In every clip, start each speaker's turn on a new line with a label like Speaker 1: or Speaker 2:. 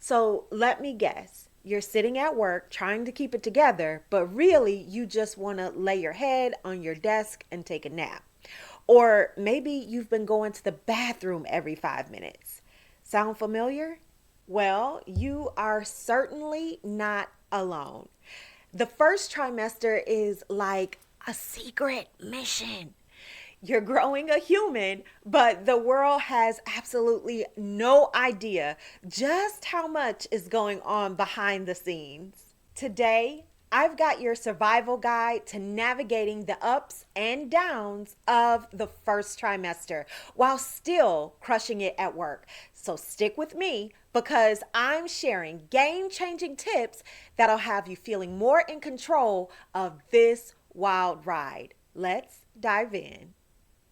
Speaker 1: So let me guess. You're sitting at work trying to keep it together, but really you just want to lay your head on your desk and take a nap. Or maybe you've been going to the bathroom every 5 minutes. Sound familiar? Well, you are certainly not alone. The first trimester is like a secret mission. You're growing a human, but the world has absolutely no idea just how much is going on behind the scenes. Today, I've got your survival guide to navigating the ups and downs of the first trimester while still crushing it at work. So stick with me because I'm sharing game-changing tips that'll have you feeling more in control of this wild ride. Let's dive in.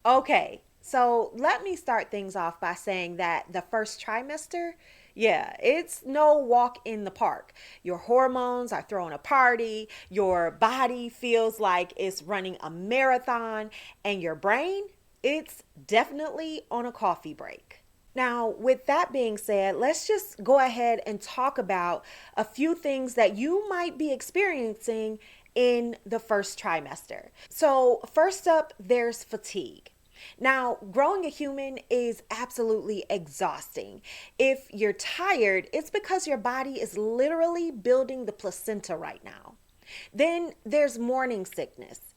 Speaker 1: Okay, so let me start things off by saying that the first trimester, yeah, it's no walk in the park. Your hormones are throwing a party, your body feels like it's running a marathon, and your brain, it's definitely on a coffee break. Now, with that being said, let's just go ahead and talk about a few things that you might be experiencing in the first trimester. So, first up, there's fatigue. Now, growing a human is absolutely exhausting. If you're tired, it's because your body is literally building the placenta right now. Then there's morning sickness.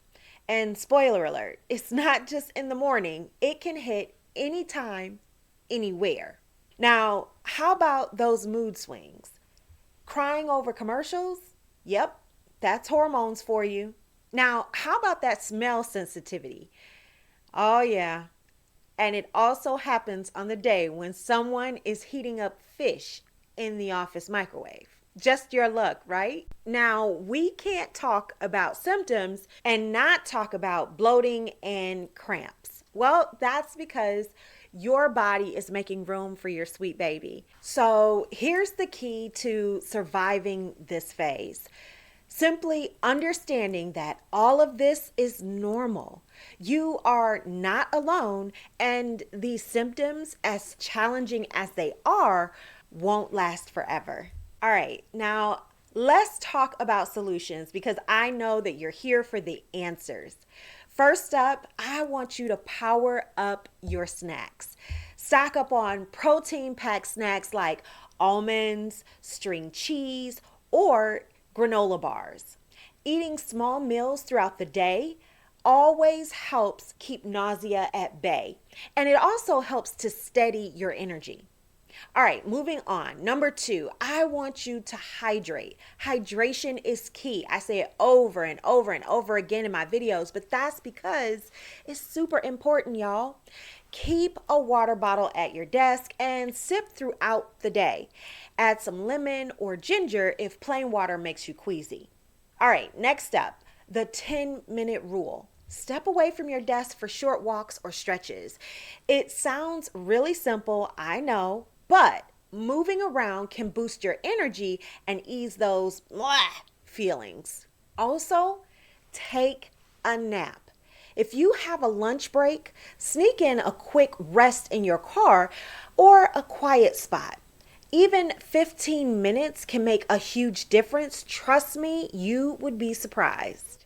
Speaker 1: And spoiler alert, it's not just in the morning, it can hit anytime, anywhere. Now, how about those mood swings? Crying over commercials? Yep, that's hormones for you. Now, how about that smell sensitivity? Oh, yeah. And it also happens on the day when someone is heating up fish in the office microwave. Just your luck, right? Now, we can't talk about symptoms and not talk about bloating and cramps. Well, that's because your body is making room for your sweet baby. So, here's the key to surviving this phase. Simply understanding that all of this is normal. You are not alone, and these symptoms, as challenging as they are, won't last forever. All right, now let's talk about solutions because I know that you're here for the answers. First up, I want you to power up your snacks. Stock up on protein-packed snacks like almonds, string cheese, or granola bars. Eating small meals throughout the day always helps keep nausea at bay, and it also helps to steady your energy. All right, moving on. Number 2, I want you to hydrate. Hydration is key. I say it over and over and over again in my videos, but that's because it's super important, y'all. Keep a water bottle at your desk and sip throughout the day. Add some lemon or ginger if plain water makes you queasy. All right, next up, the 10-minute rule. Step away from your desk for short walks or stretches. It sounds really simple, I know, but moving around can boost your energy and ease those feelings. Also, take a nap. If you have a lunch break, sneak in a quick rest in your car or a quiet spot. Even 15 minutes can make a huge difference. Trust me, you would be surprised.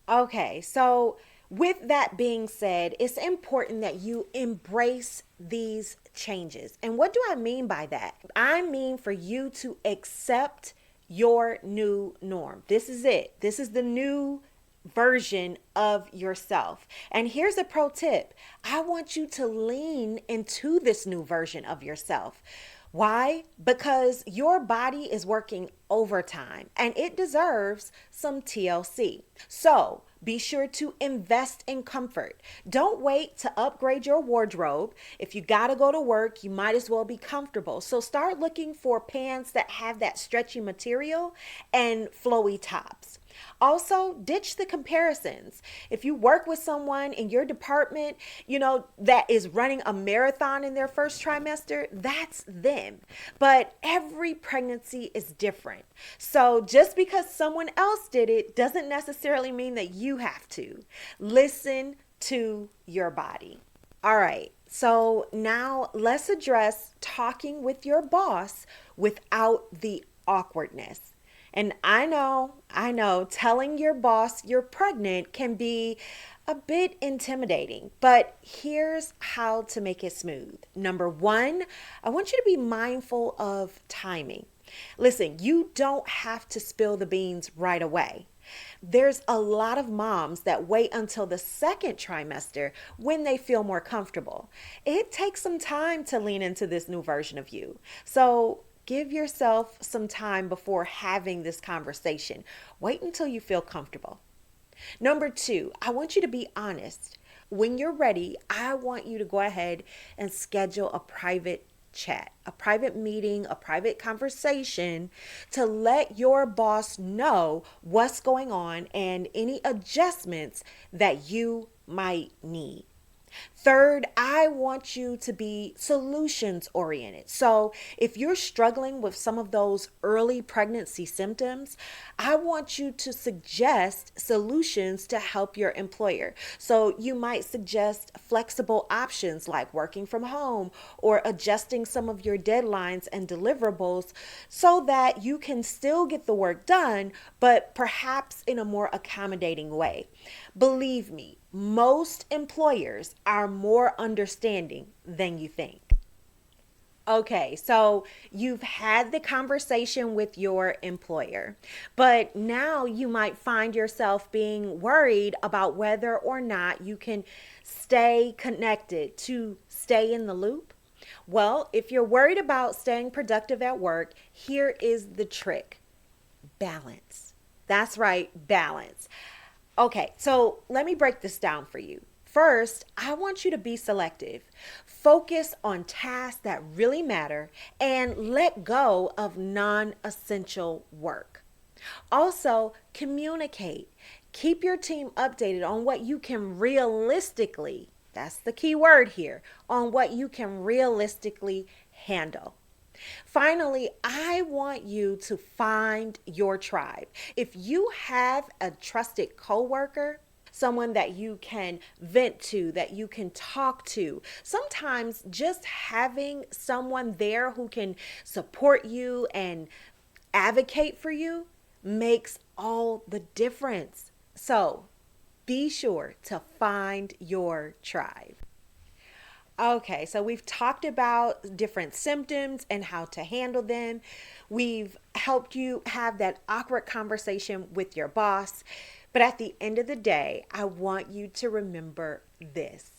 Speaker 1: Okay, so with that being said, it's important that you embrace these changes. And what do I mean by that? I mean for you to accept your new norm. This is it. This is the new version of yourself. And here's a pro tip. I want you to lean into this new version of yourself. Why? Because your body is working overtime and it deserves some TLC. So be sure to invest in comfort. Don't wait to upgrade your wardrobe. If you gotta go to work, you might as well be comfortable. So start looking for pants that have that stretchy material and flowy tops. Also, ditch the comparisons. If you work with someone in your department, that is running a marathon in their first trimester, that's them. But every pregnancy is different. So just because someone else did it doesn't necessarily mean that you have to. Listen to your body. All right, So now let's address talking with your boss without the awkwardness. And I know, telling your boss you're pregnant can be a bit intimidating, but here's how to make it smooth. Number one, I want you to be mindful of timing. Listen, you don't have to spill the beans right away. There's a lot of moms that wait until the second trimester when they feel more comfortable. It takes some time to lean into this new version of you. So give yourself some time before having this conversation. Wait until you feel comfortable. Number two, I want you to be honest. When you're ready, I want you to go ahead and schedule a private chat, a private meeting, a private conversation to let your boss know what's going on and any adjustments that you might need. Third, I want you to be solutions oriented. So, if you're struggling with some of those early pregnancy symptoms, I want you to suggest solutions to help your employer. So, you might suggest flexible options like working from home or adjusting some of your deadlines and deliverables so that you can still get the work done, but perhaps in a more accommodating way. Believe me, most employers are more understanding than you think. Okay, so you've had the conversation with your employer, but now you might find yourself being worried about whether or not you can stay connected to stay in the loop. Well, if you're worried about staying productive at work, here is the trick: balance. That's right, balance. Okay, so let me break this down for you. First, I want you to be selective. Focus on tasks that really matter and let go of non essential work. Also, communicate. Keep your team updated on what you can realistically, that's the key word here, on what you can realistically handle. Finally, I want you to find your tribe. If you have a trusted coworker, someone that you can vent to, that you can talk to, sometimes just having someone there who can support you and advocate for you makes all the difference. So be sure to find your tribe. Okay, so we've talked about different symptoms and how to handle them. We've helped you have that awkward conversation with your boss. But at the end of the day, I want you to remember this.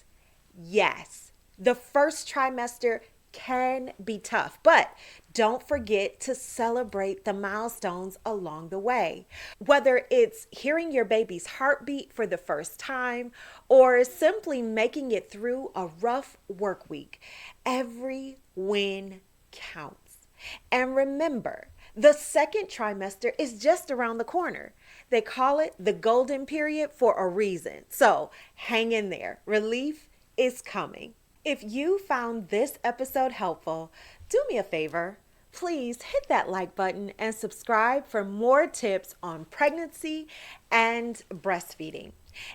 Speaker 1: Yes, the first trimester can be tough, but don't forget to celebrate the milestones along the way. Whether it's hearing your baby's heartbeat for the first time or simply making it through a rough work week, every win counts. And remember, the second trimester is just around the corner. They call it the golden period for a reason. So hang in there. Relief is coming. If you found this episode helpful, do me a favor. Please hit that like button and subscribe for more tips on pregnancy and breastfeeding.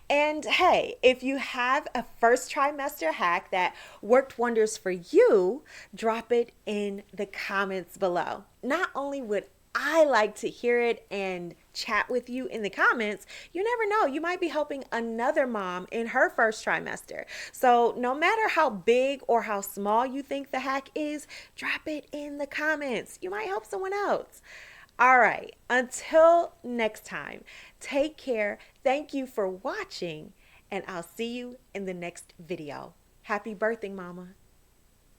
Speaker 1: And hey, if you have a first trimester hack that worked wonders for you, drop it in the comments below. Not only would I like to hear it and chat with you in the comments, you never know, you might be helping another mom in her first trimester. So no matter how big or how small you think the hack is, drop it in the comments. You might help someone else. All right, until next time, take care. Thank you for watching, and I'll see you in the next video. Happy birthing, mama.